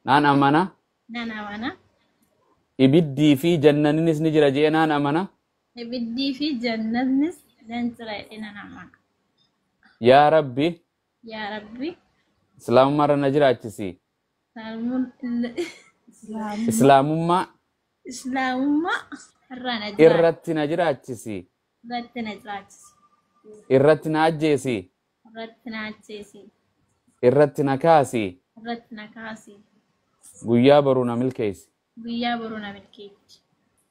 naan amana nan amana. ibiddii fi jannaninis ni jira jee naan amana Ibiddii fi jannatnis nan jira jedhee nan amana. yaa rabbi Yaa Rabbi, islaamummaarra na jiraachisi islaamummaa Islaamummaa irraa na jiraachisi. irratti na jiraachisi Irratti na jiraachisi. irratti na ajjeesi Irratti na ajjeesi. irratti na kaasi Irratti na kaasi. guyyaa boruu na milkeessi Guyyaa boruu na milkeessi.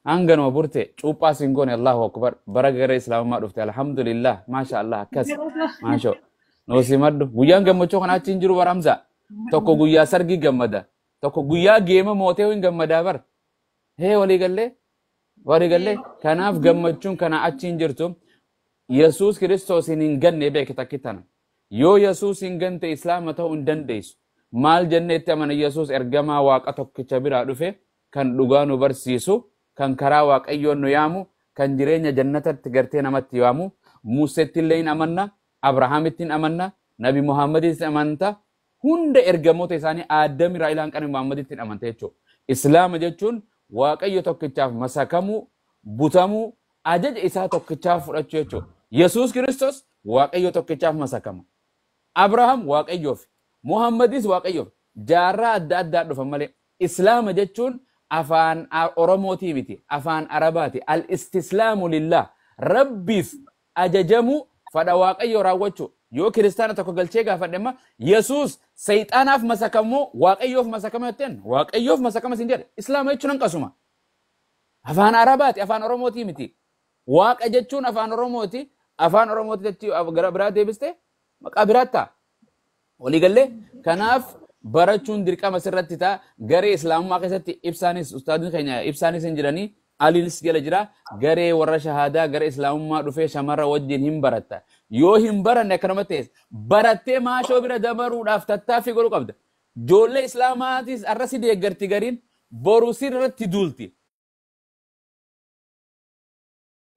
hanganuma burte cuuphaa siin goone allahu akbar bara gara islaamummaa dhufte alhamdulillah maasha allah akkas maasho noosi maddu guyyaan gammachuu kana achi hin jiru baramsa tokko guyyaa sargii gammada tokko guyyaa geema mootee hin gammadaa bar hee walii gallee kanaaf gammachuun kana achi hin jirtu yesuus kiristoos hin ganne beeke takkitana yoo yesuus hin gante islaama ta'uu hin dandeessu maal jenneetti amana yesuus ergamaa waaqa tokkicha biraa dhufe kan dhugaa nu barsiisu kan karaa waaqayyoon nu yaamu kan jireenya jannatatti gartee namatti yaamu museetti illee hin amanna abrahaamittiin amanna nabi muhammadittiin amanta hunda ergamoota isaanii aadamiraa ilaan kan muhammadittiin amanta jechuudha islaama jechuun waaqayyo tokkichaaf masakamuu butamuu ajaja isaa tokkichaaf fudhachuu jechuudha yesuus kiristoos waaqayyo tokkichaaf masakama abrahaam waaqayyoof muhammadis waaqayyoof jaarraa adda addaa dhufan malee islaama jechuun afaan oromootii miti afaan arabaati al istislaamu lillah rabbiif ajajamu fadha waaqayyo raawwachuu yoo kiristaana tokko galchee gaafadhema yesuus sayxaanaaf masakamoo waaqayyoof masakama jetteen waaqayyoof masakama sin jedhe islaama jechuun hanqasuma afaan arabaati afaan oromootii miti waaqa jechuun afaan oromooti afaan oromooti jechuun gara biraa deebiste maqaa biraattaa waliigallee kanaaf barachuun dirqama sirratti ta'a garee islaamummaa keessatti ibsaanis ustaadni keenya ibsaanis hin jiranii aliinis jala jira garee warra shahaadaa gara islaamummaa dhufee shamarra wajjin hin baratta yoo hin baranne akkanuma ta'es barattee maashoo bira dabaruudhaaf tattaaffii godhuu qabda ijoollee islaamaatis arrasi deeggarti gariin boru sirratti duulti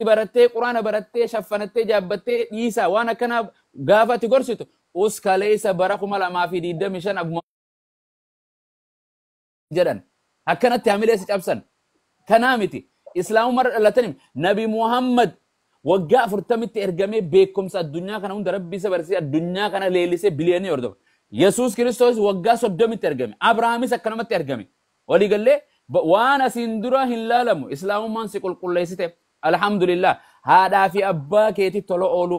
barattee quraana barattee shaffanattee jaabbattee dhiisaa waan akkanaa gaafatti gorsitu uskaleessa bara 2025 abbuma jedhan akkanatti hamilee si cabsan kanaa miti islaamummaa dhalatanii nabi muhammad waggaa 40tti ergamee beekumsa addunyaa kana hunda rabbii isa barsiisee addunyaa kana leellisee biliyoonii hordofa yesuus kiristoos waggaa 30tti ergame abrahaamis akkanumatti ergame walii gallee waan asiin dura hin laalamu islaamummaan si qulqulleessite alhamdulillah haadhaa fi abbaa keetii tola oolu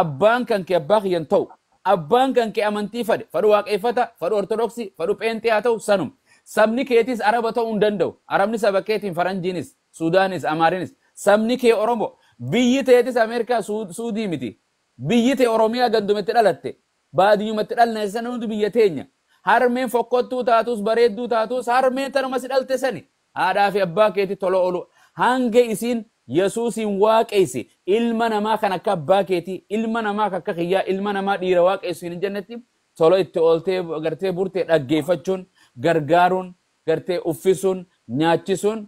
abbaan kan kee abbaa kiyyan ta'u abbaan kan kee amantii fadhu waaqeffata fadhu ortodoksii fadhu pheenxee haa ta'u sanum sabni keetis araba ta'uu hin danda'u arabni saba keetiin faranjiinis suudaanis amaarinis sabni kee oromo biyyi teetis ameerikaa suudii miti biyyi tee oromiyaa gandumetti dhalatte baadiyyumatti dhalne sana hundi biyya teenya harmeen fokkottuu taatus bareedduu taatus harmeen tanuma si dhalte sani haadhaa fi abbaa keetii tola oolu hange isiin yesuusin waaqeessi ilma namaa kan akka abbaa keetii ilma namaa kan akka kiyyaa ilma namaa dhiira waaqeessu hin jennetti tola itti ooltee gartee burtee dhaggeeffachuun gargaaruun gartee uffisuun nyaachisuun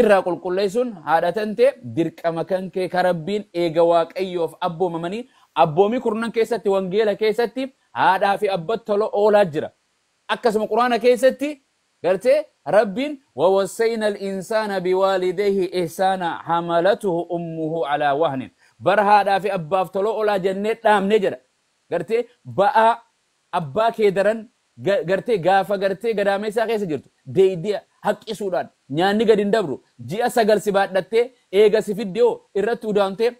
irraa qulqulleessuun haadhatante dirqama kan kee karabbiin eega waaqayyoof abboomamanii abboomii kurnan keessatti wangeela keessatti haadhaa fi abbatti tola oolaa jira akkasuma quraana keessatti gartee rabbiin wawassayna al-insaana biwaalidayhi ihsaana hamalatuhu ummuhu alaa wahnin bara haadhaa fi abbaaf tola oolaa jennee dhaamne jedha gartee ba'aa abbaa kee daran gartee gaafa gartee gadaameessaa keessa jirtu deeydiya haqqisuudhaan nyaanni gadi hin dabru ji'a 9 si baadhattee eega si fiddee irratti udaantee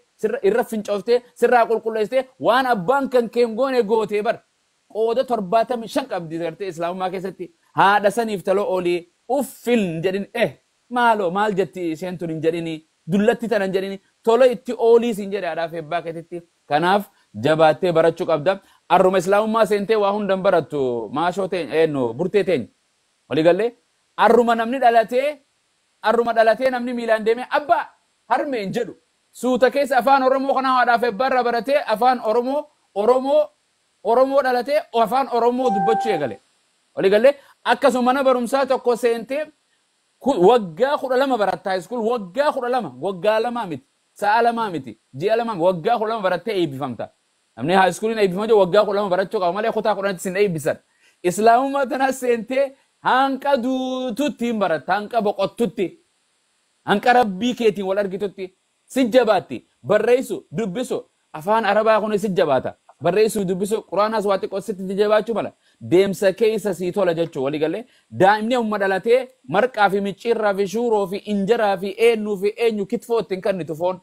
irra fincooftee sirraa qulqulleessitee waan abbaan kan kee goone gootee bar qooda 75 qabdi gartee islaamummaa keessatti haadha saniif tola oolii uffil jedhin maaloo maal jetti isheen tun hin jedhini dullatti tan hin jedhini tola itti oolii sin jedhe haadhaa fi abbaa keetitti kanaaf jabaattee barachuu qabda arruma islaamummaa seentee waa hundan barattu maashoo teenya burtee teenya walii gallee arruma dhalatee namni miilaan deemee abbaa harmeen jedhu suuta keessa afaan oromoo kana haadhaa fi abbaa irraa baratee afaan oromoo dhalatee afaan oromoo dubbachuu eegale walii gallee akkasuma mana barumsaa tokko seentee waggaa 12 barattaa iskuul waggaa 12 waggaa 2 miti sa'a 2 miti ji'a 2 waggaa 12 barattee eebbifamta namni haa iskuuliin eebbifama jiru waggaa 12 barachuu qaba malee kutaa 10tti sin eebbisan islaamummaa tanas seentee hanqa duututti hin baratta hanqa boqottutti hanqa rabbii keetiin wal argitutti si jabaatti barreessu dubbisu afaan arabaa kun si jabaata barreessu dubbisu quraanaas waa xiqqoo sitti jabaachuu mala deemsa keessa sii tola jechuu walii galee daa'imni amma dhalatee marqaa fi micciirraa fi shuuroo fi injaraa fi eenyuu fi eenyu kitfoo ittiin kennitu foon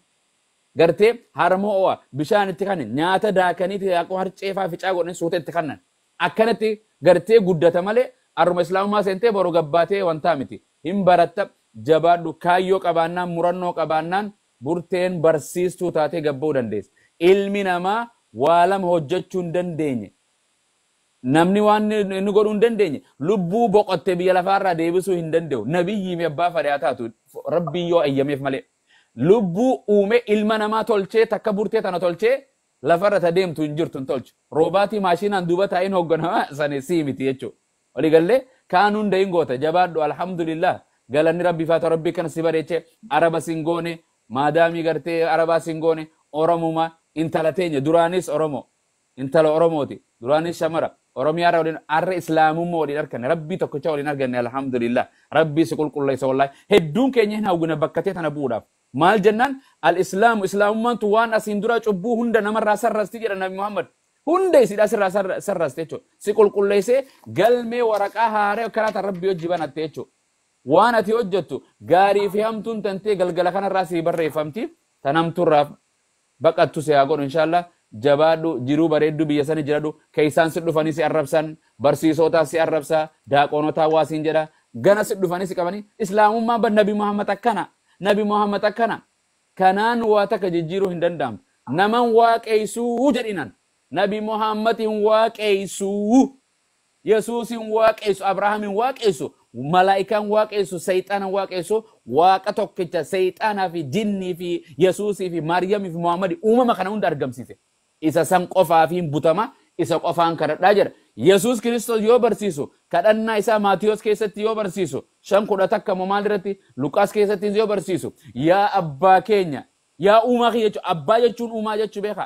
gartee harmoo bishaan itti kannan nyaata daakaniiti akkuma harceefaa fi caagoo suuta itti kannan akkanatti gartee guddata malee arruma islaamummaa seentee boru gabbaatee wantaa miti hin baratta jabaadhu kaayyoo qabaannaan murannoo qabaannaan burteen barsiistuu taatee gabba'uu dandeessa ilmi namaa waa lama hojjechuu hin dandeenye namni waan inni godhuu hin dandeenye lubbuu boqotte biyya lafaarraa deebisuu hin danda'u nabiyyii fi abbaa fadhaa taatu rabbiin yoo ayyameef malee lubbuu uume ilma namaa tolchee takka burtee tana tolchee lafarra ta deemtu hin jirtu hin tolchu roobaatii maashinaan duuba taa'in hoogganamaa sani sii miti jechuudha walii gallee kaan hunda hin goota jabaadhu alhamdulillah galanni rabbii faata rabbii kana si bareeche araba singoone maadaamii gartee arabaa singoone oromuma intala teenya duraanis oromo intala oromooti duraanis shamara oromiyaa waliin arra islaamummaa waliin arganne rabbii tokkicha waliin arganne alhamdulillah rabbii si qulqulleessa wallahi hedduun keenya hin hawwina bakkatee tana bu'uudhaaf maal jennaan al-islaamu islaamummaan tu waan asiin dura cubbuu hunda namarraa sarrasti jedha nabi muhammad hunda isidhaa sirraa sarraste jechuudha si qulqulleessee galmee waraqaa haaree akkanaata rabbii hojii banatte jechuudha waan ati hojjettu gaarii fi hamtuun tantee galgala kanarraa si barreeffamti tan hamtuurraaf baqattu si haa godhu inshallah jabaadhu jiruu bareeddu biyya sani jiradhu keeysaan si dhufanii si arrabsan barsiisotaa si arrabsaa daaqonotaa waa siin jedha gana si dhufanii si qabanii islaamummaan ban nabi muhammad akkana kanaan waa takka jijjiiruu hin danda'amu naman waaqeessuu jedhinan nabi muhammad hin waaqeessuu yesuus hin waaqeessu abrahaam hin waaqeessu malaa'ikaan waaqeessu sayxaanan waaqeessu waaqa tokkicha sayxaanaa fi jinnii fi yesuusii fi maariyamii fi muhammad uumama kana hunda argamsiise isa san qofaa fi butama isa qofaan kadhadhaa jedha yesuus kiristoos yoo barsiisu kadhannaa isaa maatiyos keessatti yoo barsiisu 5:10 maal irratti luqaas keessatti yoo barsiisu yaa abbaa keenya yaa uumaa kiyya jechuun abbaa jechuun uumaa jechuu beeka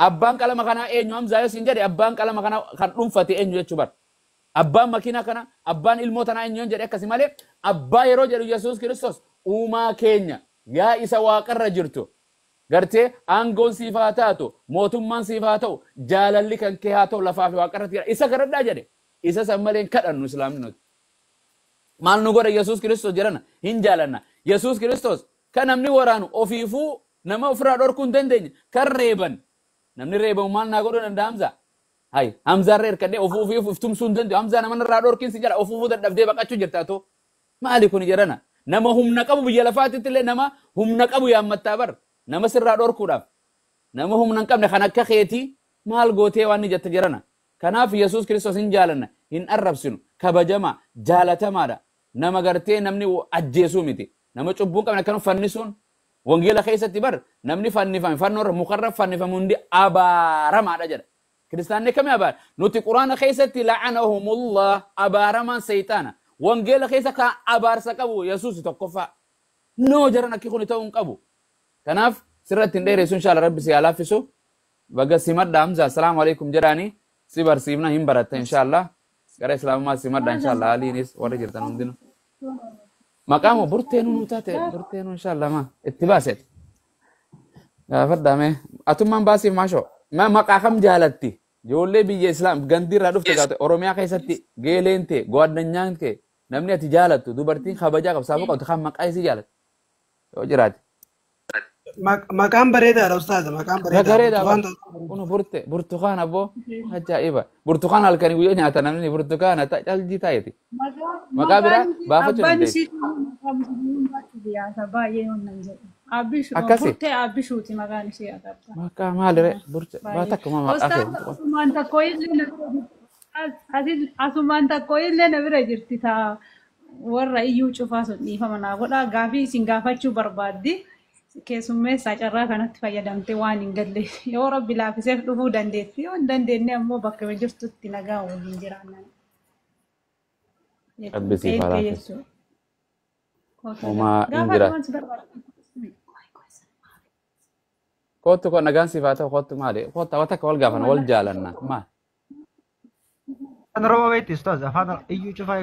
abbaan qalama kanaa eenyu hamzaa yoo siin jedhe abbaan qalama kana kan dhuunfate eenyu jechuu bar abbaan makiinaa kana abbaan ilmoo tanaa eenyu jedhe akkasi malee abbaa yeroo jedhu yesuus kiristoos uumaa keenya yaa isa waaqarra jirtu gartee aangoon siif haa taatu mootummaan siif haa ta'u jaalalli kan kee haa ta'u lafaa fi waaqarratti isa kadhadhaa jedhe isa san malee kadhannu islaamni nuti maal nu godha yesuus kiristoos jedhana hin jaalanna yesuus kiristoos kan namni waraanu ofiifuu nama ofirraa dhorkuu hin dandeenye kan reeban namni reebamu maal naa godhuu danda'a hamza hay hamza reer kadhe ofuufiif uftumsuu hin danda'u hamza nama irraa dhorkiin si jala ofuufuu dadhabdee baqachuu jirtaa too maali kun jedhana nama humna qabu biyya lafaatitti illee nama humna qabu yaammattaa bar nama sirraa dhorkuudhaaf nama humna hin qabne kan akka keetii maal gootee waan ni jette jedhana kanaaf yesuus kiristoos hin jaalanna hin arrabsinu kabajama jaalatamaadha nama gartee namni ajjeesuu miti nama cubbuu hin qabne akkanu fannisuun wangeela keessatti bar namni fannifame fannoorra mukarra fannifame hundi abaaramaadha jedha kiristaanni kami abaara nuti quraana keessatti la'anahumullah abaaramaan sayxaana wangeela keessa kan abaarsa qabu yesuus tokkoffaa noo jaran akki kun ta'uu hin qabu kanaaf sirratti hin dheeressu inshallah rabbi si alaafisu baga simadha hamza assalaamu alaikum jedhaanii si barsiifna hin baratta inshallah gara islaamummaa simadha inshallah aliinis warra jirtan hundinu maqaamu burteenu nutate burteenu inshallah ma itti baaset gaafadhaame atummaan baasiif maashoo maqaa kam jaalatti ijoollee biyya islaam gandiirraa dhufte gaate oromiyaa keessatti geeleen ta'e go'addanyaan ta'e namni ati jaalattu dubartiin kabajaa qabsaafuu qabdu kan maqaa isii jaalatti yoo jiraate maqaan bareedaadha ustaaza maqaan bareedaadha kun burtukaan abboo ajaa'iba burtukaan halkanii guyyaa nyaata namni burtukaana caljii taa'eeti maqaa biraa baafachuu dandeessi akkasi abbishuuti maqaan ishee agarta maqaa maalire baatakuma maqaa asumaan takko illee na bira jirti taa warra iyyuu cufaa sun dhiifama naa godhaa gaafii isin gaafachuu barbaaddi keessummeessaa carraa kanatti fayyadamte waan hin galle yoo rabbi laafiseef dhufuu dandeetti yoo hin dandeenye ammoo bakka jirtutti nagaa waliin jiraannan. Rabbisiif alaafis. Homaa hin jiraatu. Kottu kun nagaan siif haa ta'u kottu maali? Kotta wata akka wal gaafana wal jaalanna maali? Kan Oromoo beekti ustaaz afaan iyyuu cufaa